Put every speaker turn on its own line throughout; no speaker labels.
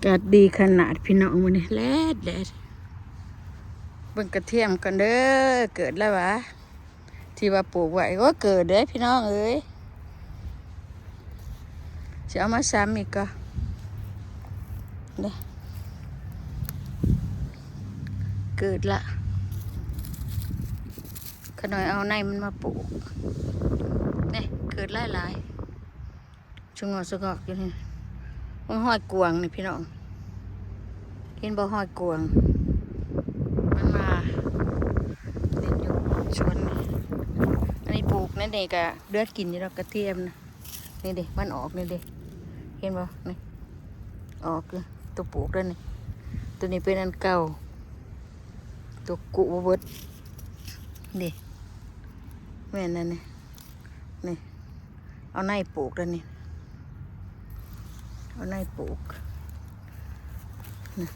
กาดดีขนาดพี่น้องมันนี่แลดเบิ่งกระเทียมกันเด้อเกิดแล้ววะที่ว่าปลูกไว้ก็เกิดเด้อพี่น้องเอ้ยจะเอามาซ้ำอีกก็เด้อเกิดละขน่อยเอาในมันมาปลูกนี่เกิดหลายชงอสกอกอยู่นี่มันห้อยกวางนี่พี่น้องเห็นบ่ห้อยกวางมันมาเล่นอยู่ชวนนี่อันนี้ปลูกนั่นเด็กอะเลือดกินอยู่แล้วกระเทียมนะนี่เด็กมันออกนี่เด็กเห็นบ่นี่ออกเลยตัวปลูกแล้วนี่ตัวนี้เป็นอันเก่าตัวกุบเบิดนี่แม่นั่นนี่เอาในปลูกแล้วนี่เอาในปลูกนะ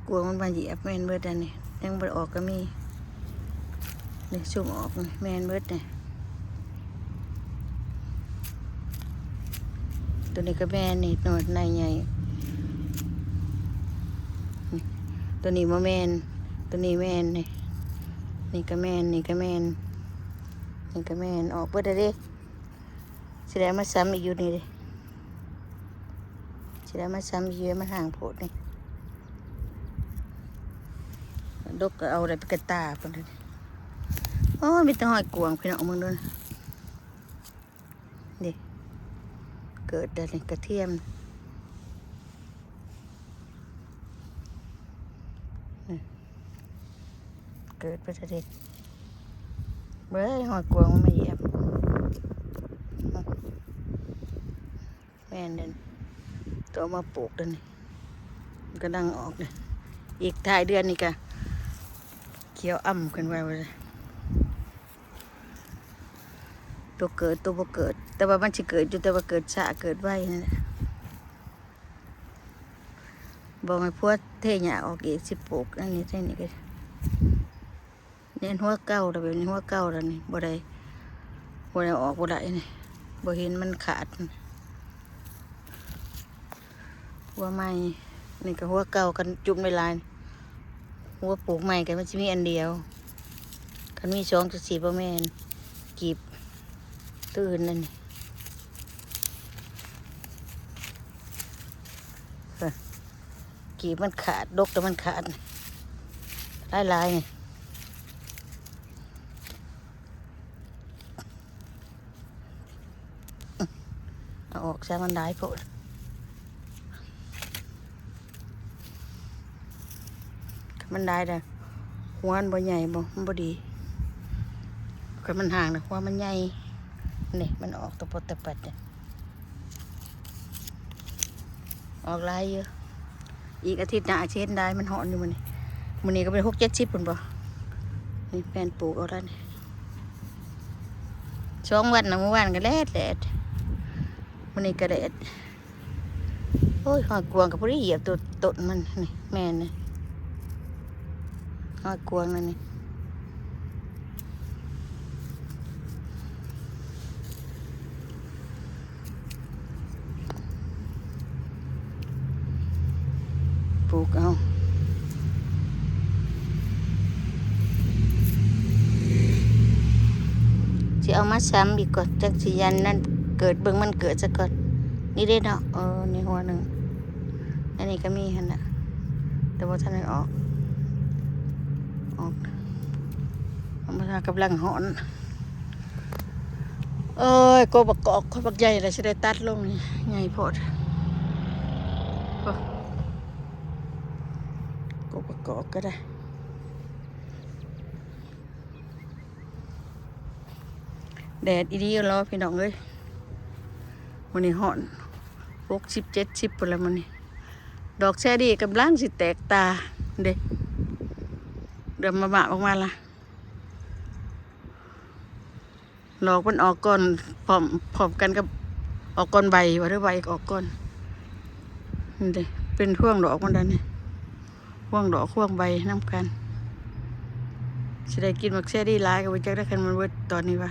กลัวมันมาเหยียบแมนเบิดอันนี้ยังบ่ออกก็มีนี่ชุ่มออกแมนเบิดนี่ตัวนี้ก็แมนนี่หนวดในใหญ่ตัวนี้มาแมนตัวนี้แมนนี่นี่ก็แมนนี่ก็แมนนี่ก็แมนออกเบิดเด้แสดงมาซ้ำอีกอยู่นี่เด้แสดงมาซ้ำอีกเยอะมาห่างโพดนี่ดกก็เอาอะไรไปกระตาคนเดียวโอ้มีแต่หอยกวางพี่น้องมึงด้วยนี่เกิดอะไรกระเทียมเกิดไปเด็กเบ้ยหอยกวางมันมาเหยียบแม่นเด่นตัวมาปลูกเด่นมันก็ดังออกเลยอีกท้ายเดือนนี่กะเขียวอ่ำขึ้นไปเลยตัวเกิดตัวบ่เกิดแต่ว่ามันจะเกิดอยู่แต่ว่าเกิดช้าเกิดไวนั่นแหละบอกให้พวกเทหญ้าออกอีกสิปลูกอันนี้ใช่นี่ก็เนี่ยหัวเก่าแต่แบบนี้หัวเก่าแล้วนี่บ่ได้ออกบ่ได้นี่บ่เห็นมันขาดหัวใหม่นี่ก็หัวเก่ากันจุ่มในลายหัวปลูกใหม่กันมันจะมีอันเดียวคันมี2-4ประมาณกีบตื่นนั่นนี่กีบมันขาดดกแต่มันขาดลายนี่เอาออกซะมันได้โพดมันได้แต่หัวมันบ่ใหญ่บ่มันบ่ดีคันมันห่างนะหัวมันใหญ่นี่มันออกตะปดตะปัดเนี่ยออกลายเยอะอีกอาทิตย์หน้าเช็ดได้มันหอนอยู่มันนี่ก็เป็น6-7 ปุ่นบ่นี่แฟนปลูกเอาแล้วนี่2 วันนะเมื่อวานก็แดดมันนี่ก็แดดโอ้ยหอยกวางกับพวกนี้เหยียบตัวต้นมันนี่แม่นี่หอยกวางนั่นนี่ปลูกเอาจะเอามาซ้ำอีกก่อนจักสิยันนั่นเกิดเบิ่งมันเกิดซะก่อนนี่ได้เนาะนี่หัวหนึ่งอันนี้ก็มีหั่นน่ะแต่ว่าท่านได้ออกมันกำลังหอนโกบักกอกบักใหญ่เลยจะได้ตัดลงนี่ใหญ่โพดโกบักกอกก็ได้แดดอีดีรอพี่น้องเอ้ยมันนี่หอน60-70ปุ่นแล้วมันนี่ดอกแช่ดีกำลังสิแตกตาเด็กเดี๋ยวมาบะออกมาละหลอกมันออกก่อนพร้อมกันกับออกก่อนใบว่าหรือใบออกก่อนนี่เด็กเป็นห่วงดอกมันดันนี่ห่วงดอกห่วงใบน้ำกันจะได้กินมักแช่ดีร้ายกับวิจักได้คันมันเวิร์ดตอนนี้วะ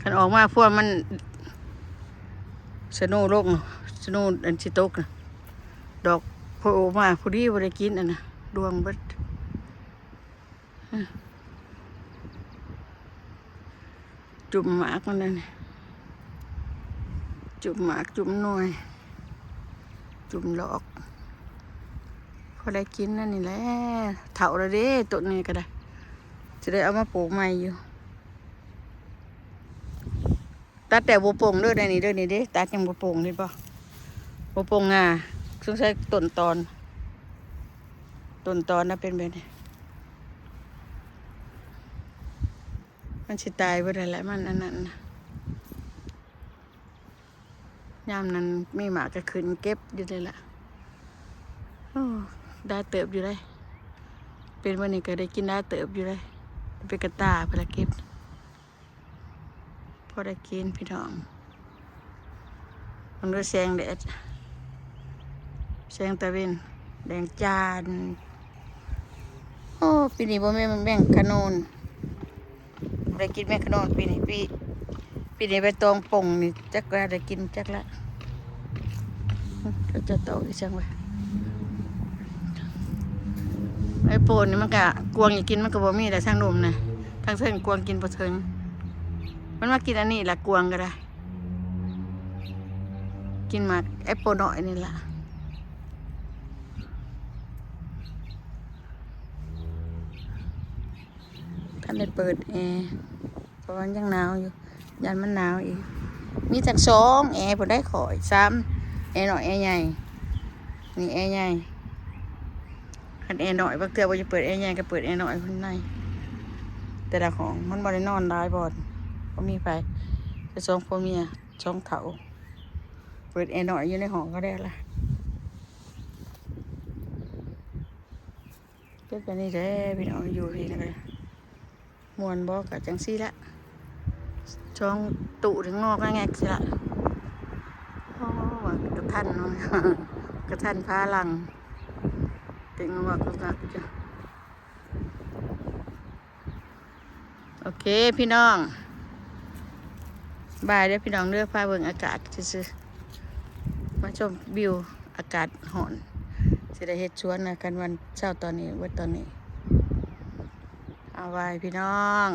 คันออกมาพวกมันสโนโลก สนุนอันสิตกนะดอกโผล่มาพอดีบ่ได้กินอันน่ะดวงเบิดจุ่มหมากมันนั่นจุ่มหมากจุ่มหน่วยจุ่มหลอกพอได้กินนั่นนี่แหละเถาแล้วเด้ต้นนี้ก็ได้จะได้เอามาปลูกใหม่อยู่ตัดแต่บัวโป่งเด้อได้นี่เด้อนี่เด้ตัดยังบัวโป่งนี่ป่ะบัวโป่งสงสัยต้นตอนนะเป็นแบบนี้มันสิตายไปได้แหละมันอันนั้นนะยามนั้นมีหมากก็ขึ้นเก็บอยู่เลยล่ะโอ้ได้เติบอยู่เลยเป็นวันนี้ก็ได้กินได้เติบอยู่เลยเป็นกระตาเพื่อเก็บพอได้กินพี่น้องมันด้วยแสงแดดแสงตะเวนแดงจานโอ้ปีนี้บ่แม่นแม่งขนุนบ่ได้กินแม่งขนุนปีนี้นี้ไปตองป่งนี่จักว่าได้กินจักละก็จะโตอีกจังไว้ไอ้โปนนี่มันก็กวงอย่ากินมันก็บ่มีแต่ช่างนมนะทางเทิงกวงกินบ่เทิงมันมากินอันนี้ละกวงก็ได้กินมาไอ้โปน้อยนี่ล่ะท่านได้เปิดแอร์เพราะว่ายังหนาวอยู่ยันมันหนาวอีกมีจาก2แอร์ผมได้ขอ3แอร์หน่อยแอร์ใหญ่นี่แอร์ใหญ่คันแอร์หน่อยบางเทื่อว่าจะเปิดแอร์ใหญ่ก็เปิดแอร์หน่อยข้างในแต่ละของมันบ่ได้นอนได้บ่ก็มีไฟจะ2พ่อเมีย2เฒ่าเปิดแอร์หน่อยอยู่ในห้องก็ได้ละเป็นแบบนี้แหละพี่น้องอยู่ที่นั่นเลยมวนบ่กะจังซี่ละช่องตุถึงงอกแงกสิละโอ้กระทันเนาะ กระทันพาลังถึงงอกก็จ้ะโอเคพี่น้องบายเด้อพี่น้องเลือกพาเบิ่งอากาศซื่อๆมาชมวิวอากาศหอนสิได้เฮ็ดสวนนะกันวันเช้าตอนนี้วันตอนนี้เอาไว้พี่น้อง